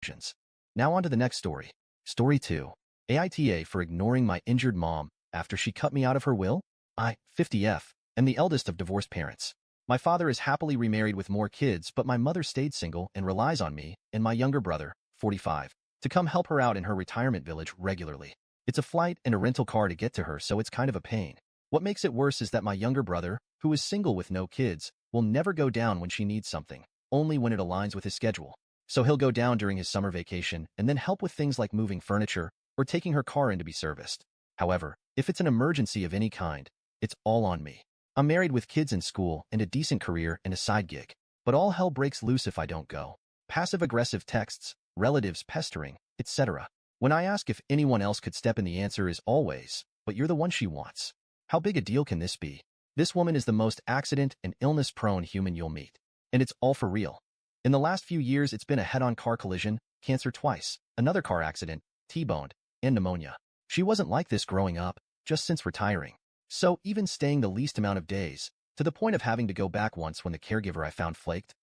conclusions. Now on to the next story. Story 2. AITA for ignoring my injured mom after she cut me out of her will? I, 50F, am the eldest of divorced parents. My father is happily remarried with more kids, but my mother stayed single and relies on me and my younger brother, 45, to come help her out in her retirement village regularly. It's a flight and a rental car to get to her, so it's kind of a pain. What makes it worse is that my younger brother, who is single with no kids, will never go down when she needs something, only when it aligns with his schedule. So he'll go down during his summer vacation and then help with things like moving furniture or taking her car in to be serviced. However, if it's an emergency of any kind, it's all on me. I'm married with kids in school and a decent career and a side gig, but all hell breaks loose if I don't go. Passive-aggressive texts, relatives pestering, etc. When I ask if anyone else could step in, the answer is always, but you're the one she wants. How big a deal can this be? This woman is the most accident and illness-prone human you'll meet. And it's all for real. In the last few years, it's been a head-on car collision, cancer twice, another car accident, T-boned, and pneumonia. She wasn't like this growing up, just since retiring. So even staying the least amount of days, to the point of having to go back once when the caregiver I found flaked.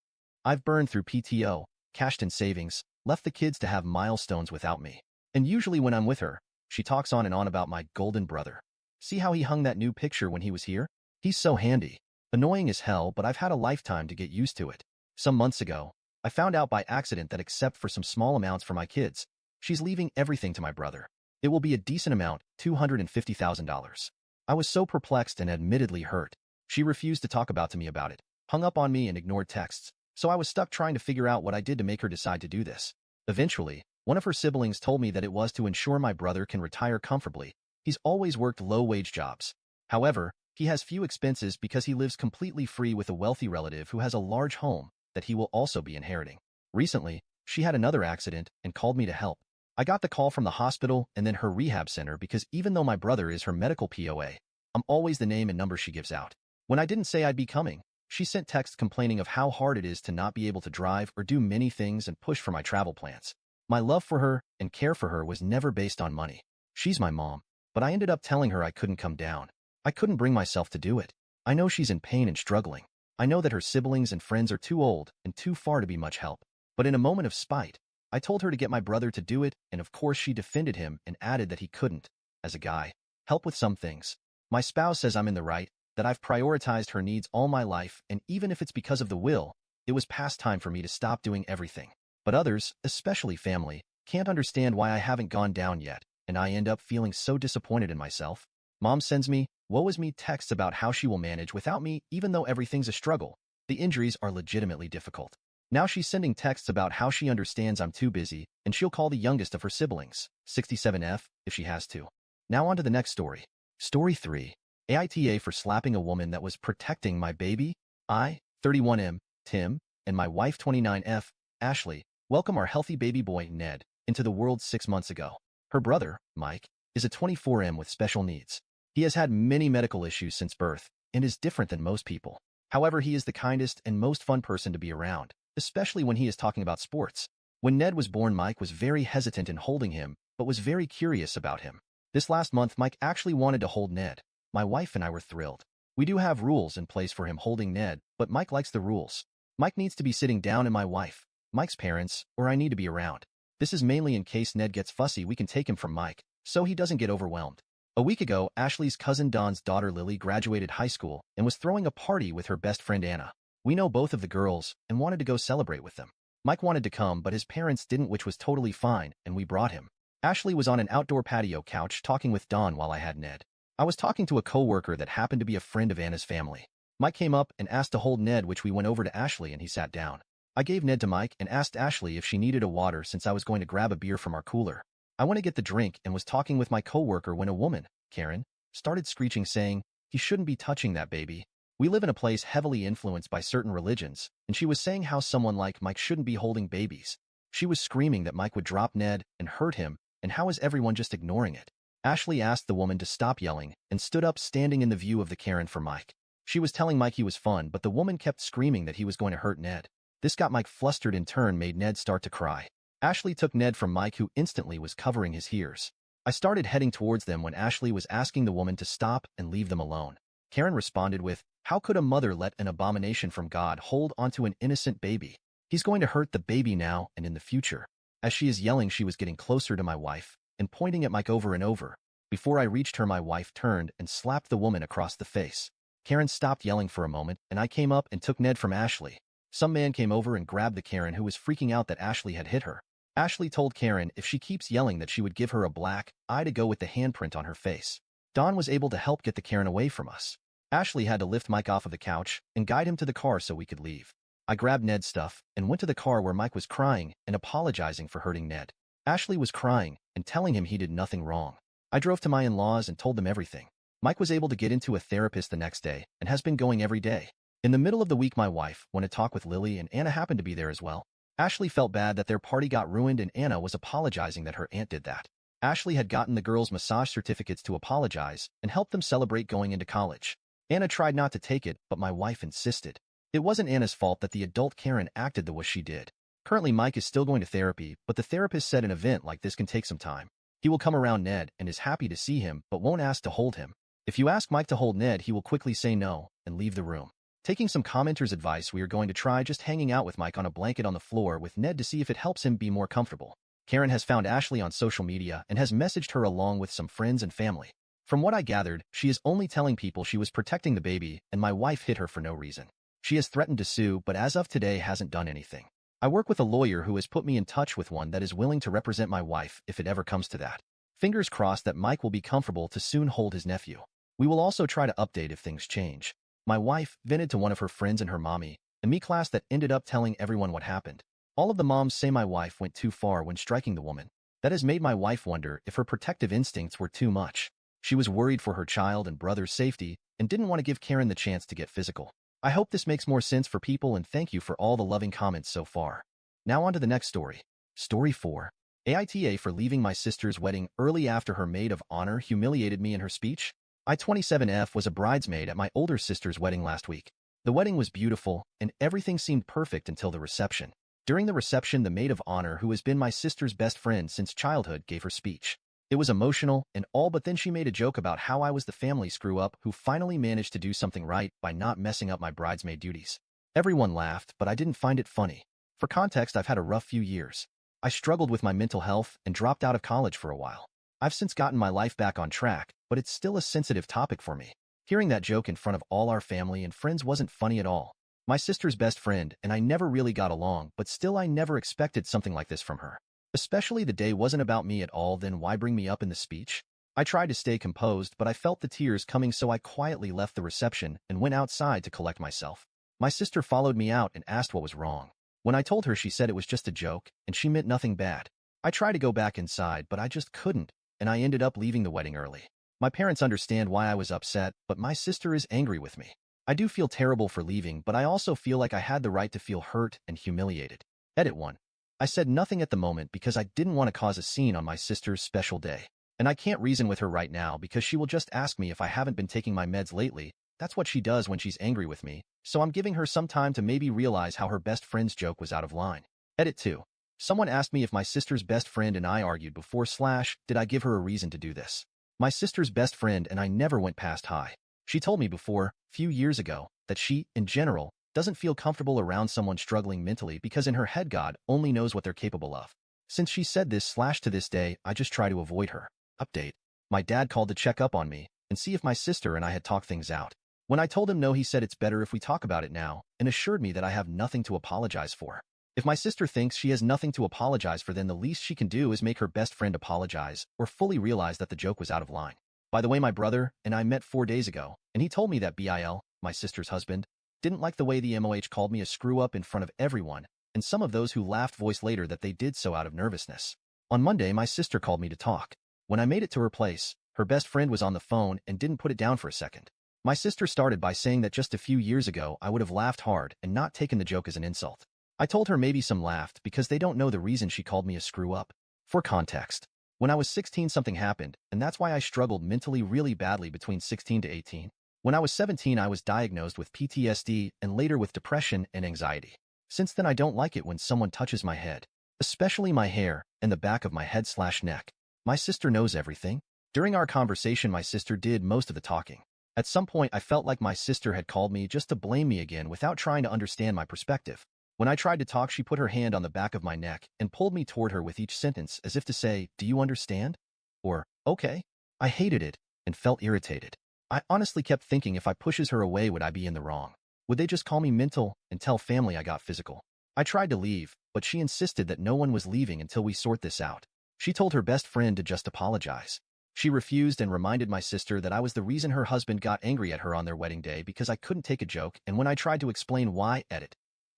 I've burned through PTO, cashed in savings, left the kids to have milestones without me. And usually when I'm with her, she talks on and on about my golden brother. See how he hung that new picture when he was here? He's so handy. Annoying as hell, but I've had a lifetime to get used to it. Some months ago, I found out by accident that except for some small amounts for my kids, she's leaving everything to my brother. It will be a decent amount, $250,000. I was so perplexed and admittedly hurt. She refused to talk to me about it, hung up on me and ignored texts, so I was stuck trying to figure out what I did to make her decide to do this. Eventually, one of her siblings told me that it was to ensure my brother can retire comfortably. He's always worked low-wage jobs. However, he has few expenses because he lives completely free with a wealthy relative who has a large home that he will also be inheriting. Recently, she had another accident and called me to help. I got the call from the hospital and then her rehab center because even though my brother is her medical POA, I'm always the name and number she gives out. When I didn't say I'd be coming, she sent texts complaining of how hard it is to not be able to drive or do many things and push for my travel plans. My love for her and care for her was never based on money. She's my mom, but I ended up telling her I couldn't come down. I couldn't bring myself to do it. I know she's in pain and struggling. I know that her siblings and friends are too old and too far to be much help. But in a moment of spite, I told her to get my brother to do it, and of course she defended him and added that he couldn't, as a guy, help with some things. My spouse says I'm in the right, that I've prioritized her needs all my life, and even if it's because of the will, it was past time for me to stop doing everything. But others, especially family, can't understand why I haven't gone down yet, and I end up feeling so disappointed in myself. Mom sends me, woe is me texts about how she will manage without me even though everything's a struggle. The injuries are legitimately difficult. Now she's sending texts about how she understands I'm too busy, and she'll call the youngest of her siblings, 67F, if she has to. Now on to the next story. Story 3. AITA for slapping a woman that was protecting my baby. I, 31M, Tim, and my wife 29F, Ashley, welcome our healthy baby boy, Ned, into the world 6 months ago. Her brother, Mike, is a 24M with special needs. He has had many medical issues since birth and is different than most people. However, he is the kindest and most fun person to be around, especially when he is talking about sports. When Ned was born, Mike was very hesitant in holding him, but was very curious about him. This last month, Mike actually wanted to hold Ned. My wife and I were thrilled. We do have rules in place for him holding Ned, but Mike likes the rules. Mike needs to be sitting down and my wife, Mike's parents, or I need to be around. This is mainly in case Ned gets fussy, we can take him from Mike, so he doesn't get overwhelmed. A week ago, Ashley's cousin Don's daughter Lily graduated high school and was throwing a party with her best friend Anna. We know both of the girls and wanted to go celebrate with them. Mike wanted to come, but his parents didn't, which was totally fine, and we brought him. Ashley was on an outdoor patio couch talking with Don while I had Ned. I was talking to a coworker that happened to be a friend of Anna's family. Mike came up and asked to hold Ned, which we went over to Ashley and he sat down. I gave Ned to Mike and asked Ashley if she needed a water since I was going to grab a beer from our cooler. I went to get the drink and was talking with my coworker when a woman, Karen, started screeching saying, "He shouldn't be touching that baby." We live in a place heavily influenced by certain religions, and she was saying how someone like Mike shouldn't be holding babies. She was screaming that Mike would drop Ned and hurt him, and how is everyone just ignoring it? Ashley asked the woman to stop yelling and stood up standing in the view of the Karen for Mike. She was telling Mike he was fun, but the woman kept screaming that he was going to hurt Ned. This got Mike flustered, in turn made Ned start to cry. Ashley took Ned from Mike, who instantly was covering his ears. I started heading towards them when Ashley was asking the woman to stop and leave them alone. Karen responded with, "How could a mother let an abomination from God hold onto an innocent baby? He's going to hurt the baby now and in the future." As she is yelling, she was getting closer to my wife and pointing at Mike over and over. Before I reached her, my wife turned and slapped the woman across the face. Karen stopped yelling for a moment, and I came up and took Ned from Ashley. Some man came over and grabbed the Karen who was freaking out that Ashley had hit her. Ashley told Karen if she keeps yelling that she would give her a black eye to go with the handprint on her face. Don was able to help get the Karen away from us. Ashley had to lift Mike off of the couch and guide him to the car so we could leave. I grabbed Ned's stuff and went to the car where Mike was crying and apologizing for hurting Ned. Ashley was crying and telling him he did nothing wrong. I drove to my in-laws and told them everything. Mike was able to get into a therapist the next day and has been going every day. In the middle of the week, my wife went to talk with Lily, and Anna happened to be there as well. Ashley felt bad that their party got ruined, and Anna was apologizing that her aunt did that. Ashley had gotten the girls' massage certificates to apologize and help them celebrate going into college. Anna tried not to take it, but my wife insisted. It wasn't Anna's fault that the adult Karen acted the way she did. Currently, Mike is still going to therapy, but the therapist said an event like this can take some time. He will come around Ned and is happy to see him, but won't ask to hold him. If you ask Mike to hold Ned, he will quickly say no and leave the room. Taking some commenters' advice, we are going to try just hanging out with Mike on a blanket on the floor with Ned to see if it helps him be more comfortable. Karen has found Ashley on social media and has messaged her along with some friends and family. From what I gathered, she is only telling people she was protecting the baby and my wife hit her for no reason. She has threatened to sue, but as of today hasn't done anything. I work with a lawyer who has put me in touch with one that is willing to represent my wife if it ever comes to that. Fingers crossed that Mike will be comfortable to soon hold his nephew. We will also try to update if things change. My wife vented to one of her friends and her mommy, and me class that ended up telling everyone what happened. All of the moms say my wife went too far when striking the woman. That has made my wife wonder if her protective instincts were too much. She was worried for her child and brother's safety and didn't want to give Karen the chance to get physical. I hope this makes more sense for people, and thank you for all the loving comments so far. Now on to the next story. Story 4. AITA for leaving my sister's wedding early after her maid of honor humiliated me in her speech. I, 27F, was a bridesmaid at my older sister's wedding last week. The wedding was beautiful, and everything seemed perfect until the reception. During the reception, the maid of honor, who has been my sister's best friend since childhood, gave her speech. It was emotional and all, but then she made a joke about how I was the family screw-up who finally managed to do something right by not messing up my bridesmaid duties. Everyone laughed, but I didn't find it funny. For context, I've had a rough few years. I struggled with my mental health and dropped out of college for a while. I've since gotten my life back on track, but it's still a sensitive topic for me. Hearing that joke in front of all our family and friends wasn't funny at all. My sister's best friend and I never really got along, but still I never expected something like this from her. Especially the day wasn't about me at all, then why bring me up in the speech? I tried to stay composed, but I felt the tears coming, so I quietly left the reception and went outside to collect myself. My sister followed me out and asked what was wrong. When I told her, she said it was just a joke and she meant nothing bad. I tried to go back inside, but I just couldn't, and I ended up leaving the wedding early. My parents understand why I was upset, but my sister is angry with me. I do feel terrible for leaving, but I also feel like I had the right to feel hurt and humiliated. Edit 1. I said nothing at the moment because I didn't want to cause a scene on my sister's special day. And I can't reason with her right now because she will just ask me if I haven't been taking my meds lately. That's what she does when she's angry with me, so I'm giving her some time to maybe realize how her best friend's joke was out of line. Edit 2. Someone asked me if my sister's best friend and I argued before / did I give her a reason to do this. My sister's best friend and I never went past high. She told me before, few years ago, that she, in general, doesn't feel comfortable around someone struggling mentally because in her head God only knows what they're capable of. Since she said this / to this day, I just try to avoid her. Update. My dad called to check up on me and see if my sister and I had talked things out. When I told him no, he said it's better if we talk about it now and assured me that I have nothing to apologize for. If my sister thinks she has nothing to apologize for, then the least she can do is make her best friend apologize or fully realize that the joke was out of line. By the way, my brother and I met 4 days ago, and he told me that Bill, my sister's husband, didn't like the way the MOH called me a screw-up in front of everyone, and some of those who laughed voiced later that they did so out of nervousness. On Monday, my sister called me to talk. When I made it to her place, her best friend was on the phone and didn't put it down for a second. My sister started by saying that just a few years ago I would have laughed hard and not taken the joke as an insult. I told her maybe some laughed because they don't know the reason she called me a screw-up. For context, when I was 16 something happened, and that's why I struggled mentally really badly between 16 to 18. When I was 17 I was diagnosed with PTSD and later with depression and anxiety. Since then I don't like it when someone touches my head, especially my hair and the back of my head / neck. My sister knows everything. During our conversation my sister did most of the talking. At some point I felt like my sister had called me just to blame me again without trying to understand my perspective. When I tried to talk, she put her hand on the back of my neck and pulled me toward her with each sentence as if to say, "Do you understand?" Or, "Okay." I hated it and felt irritated. I honestly kept thinking, if I pushes her away, would I be in the wrong? Would they just call me mental and tell family I got physical? I tried to leave, but she insisted that no one was leaving until we sort this out. She told her best friend to just apologize. She refused and reminded my sister that I was the reason her husband got angry at her on their wedding day because I couldn't take a joke, and when I tried to explain why,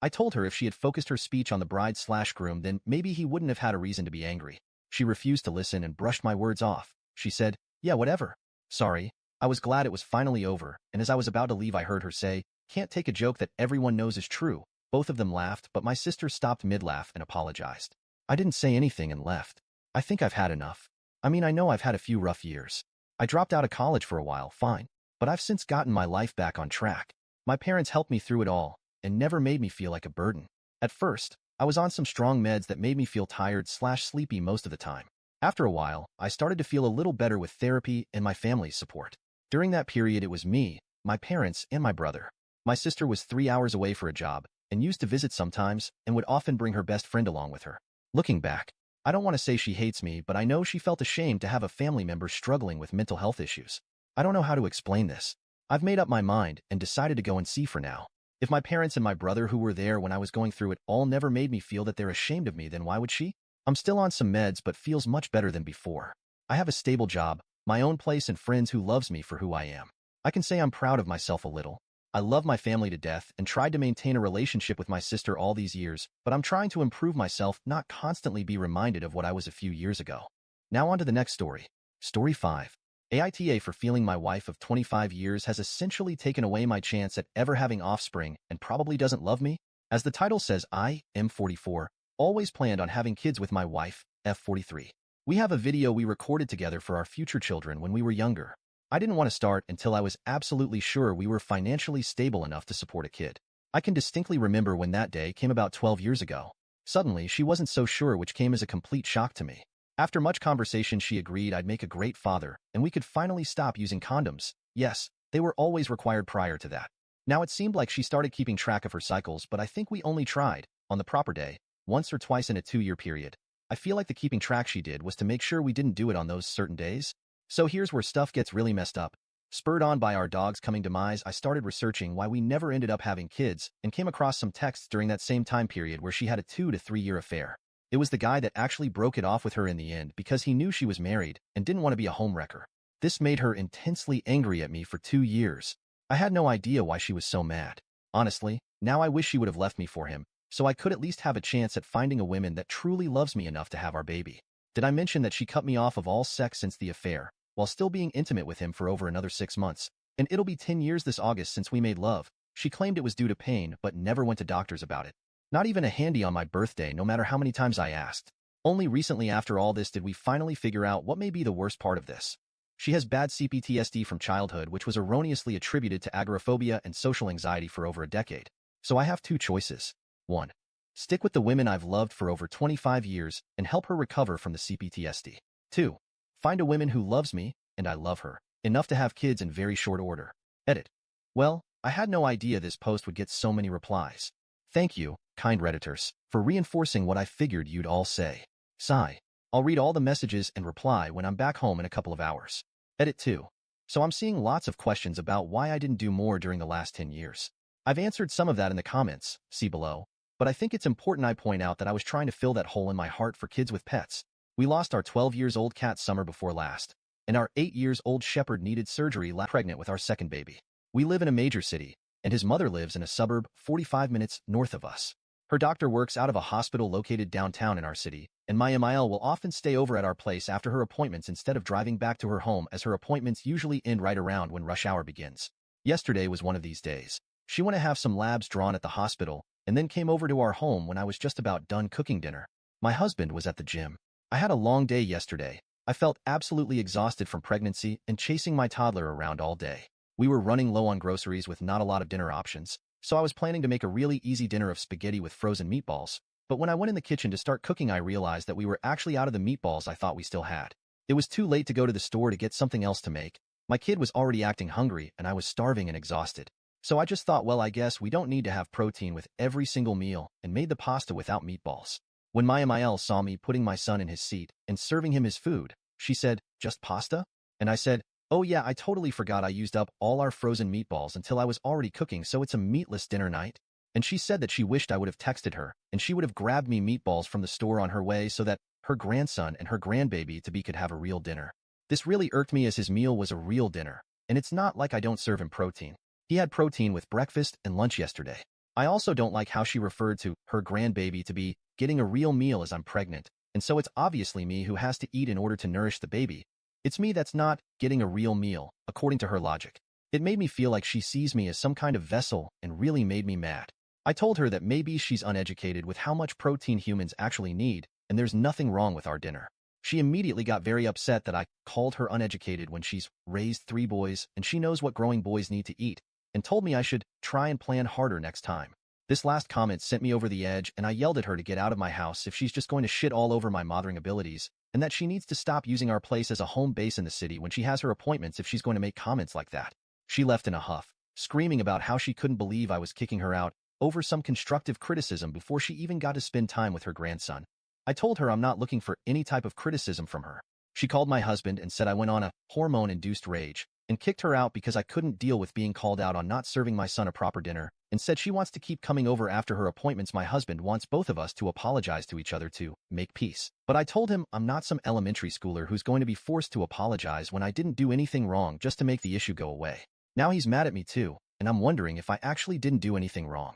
I told her if she had focused her speech on the bride/groom, then maybe he wouldn't have had a reason to be angry. She refused to listen and brushed my words off. She said, "Yeah, whatever. Sorry." I was glad it was finally over, and as I was about to leave, I heard her say, "Can't take a joke that everyone knows is true." Both of them laughed, but my sister stopped mid-laugh and apologized. I didn't say anything and left. I think I've had enough. I mean, I know I've had a few rough years. I dropped out of college for a while, fine, but I've since gotten my life back on track. My parents helped me through it all and never made me feel like a burden. At first, I was on some strong meds that made me feel tired/sleepy most of the time. After a while, I started to feel a little better with therapy and my family's support. During that period, it was me, my parents, and my brother. My sister was 3 hours away for a job and used to visit sometimes and would often bring her best friend along with her. Looking back, I don't want to say she hates me, but I know she felt ashamed to have a family member struggling with mental health issues. I don't know how to explain this. I've made up my mind and decided to go and see for now. If my parents and my brother, who were there when I was going through it all, never made me feel that they're ashamed of me, then why would she? I'm still on some meds but feels much better than before. I have a stable job, my own place, and friends who loves me for who I am. I can say I'm proud of myself a little. I love my family to death and tried to maintain a relationship with my sister all these years, but I'm trying to improve myself, not constantly be reminded of what I was a few years ago. Now on to the next story. Story 5. AITA for feeling my wife of 25 years has essentially taken away my chance at ever having offspring and probably doesn't love me. As the title says, I am 44, always planned on having kids with my wife, F43. We have a video we recorded together for our future children when we were younger. I didn't want to start until I was absolutely sure we were financially stable enough to support a kid. I can distinctly remember when that day came about 12 years ago. Suddenly, she wasn't so sure, which came as a complete shock to me. After much conversation, she agreed I'd make a great father, and we could finally stop using condoms. Yes, they were always required prior to that. Now it seemed like she started keeping track of her cycles, but I think we only tried, on the proper day, once or twice in a 2-year period. I feel like the keeping track she did was to make sure we didn't do it on those certain days. So here's where stuff gets really messed up. Spurred on by our dog's coming demise, I started researching why we never ended up having kids and came across some texts during that same time period where she had a 2 to 3 year affair. It was the guy that actually broke it off with her in the end because he knew she was married and didn't want to be a homewrecker. This made her intensely angry at me for 2 years. I had no idea why she was so mad. Honestly, now I wish she would have left me for him, so I could at least have a chance at finding a woman that truly loves me enough to have our baby. Did I mention that she cut me off of all sex since the affair, while still being intimate with him for over another 6 months? And it'll be 10 years this August since we made love. She claimed it was due to pain, but never went to doctors about it. Not even a handy on my birthday, no matter how many times I asked. Only recently after all this did we finally figure out what may be the worst part of this. She has bad CPTSD from childhood, which was erroneously attributed to agoraphobia and social anxiety for over a decade. So I have 2 choices. 1. Stick with the women I've loved for over 25 years and help her recover from the CPTSD. 2. Find a woman who loves me, and I love her, enough to have kids in very short order. Edit. Well, I had no idea this post would get so many replies. Thank you, kind Redditors, for reinforcing what I figured you'd all say. Sigh. I'll read all the messages and reply when I'm back home in a couple of hours. Edit 2. So I'm seeing lots of questions about why I didn't do more during the last 10 years. I've answered some of that in the comments, see below, but I think it's important I point out that I was trying to fill that hole in my heart for kids with pets. We lost our 12-year-old cat summer before last, and our 8-year-old shepherd needed surgery pregnant with our second baby. We live in a major city, and his mother lives in a suburb 45 minutes north of us. Her doctor works out of a hospital located downtown in our city, and my MIL will often stay over at our place after her appointments instead of driving back to her home, as her appointments usually end right around when rush hour begins. Yesterday was one of these days. She went to have some labs drawn at the hospital, and then came over to our home when I was just about done cooking dinner. My husband was at the gym. I had a long day yesterday. I felt absolutely exhausted from pregnancy and chasing my toddler around all day. We were running low on groceries with not a lot of dinner options, so I was planning to make a really easy dinner of spaghetti with frozen meatballs. But when I went in the kitchen to start cooking, I realized that we were actually out of the meatballs I thought we still had. It was too late to go to the store to get something else to make. My kid was already acting hungry, and I was starving and exhausted. So I just thought, well, I guess we don't need to have protein with every single meal and made the pasta without meatballs. When Maya Mael saw me putting my son in his seat and serving him his food, she said, "Just pasta?" And I said, "Oh yeah, I totally forgot I used up all our frozen meatballs until I was already cooking, so it's a meatless dinner night." And she said that she wished I would have texted her, and she would have grabbed me meatballs from the store on her way so that her grandson and her grandbaby-to-be could have a real dinner. This really irked me as his meal was a real dinner, and it's not like I don't serve him protein. He had protein with breakfast and lunch yesterday. I also don't like how she referred to her grandbaby-to-be getting a real meal as I'm pregnant, and so it's obviously me who has to eat in order to nourish the baby. It's me that's not getting a real meal, according to her logic. It made me feel like she sees me as some kind of vessel and really made me mad. I told her that maybe she's uneducated with how much protein humans actually need, and there's nothing wrong with our dinner. She immediately got very upset that I called her uneducated when she's raised 3 boys and she knows what growing boys need to eat, and told me I should try and plan harder next time. This last comment sent me over the edge, and I yelled at her to get out of my house if she's just going to shit all over my mothering abilities, and that she needs to stop using our place as a home base in the city when she has her appointments if she's going to make comments like that. She left in a huff, screaming about how she couldn't believe I was kicking her out over some constructive criticism before she even got to spend time with her grandson. I told her I'm not looking for any type of criticism from her. She called my husband and said I went on a hormone-induced rage, and kicked her out because I couldn't deal with being called out on not serving my son a proper dinner, and said she wants to keep coming over after her appointments. My husband wants both of us to apologize to each other to make peace. But I told him I'm not some elementary schooler who's going to be forced to apologize when I didn't do anything wrong just to make the issue go away. Now he's mad at me too, and I'm wondering if I actually didn't do anything wrong.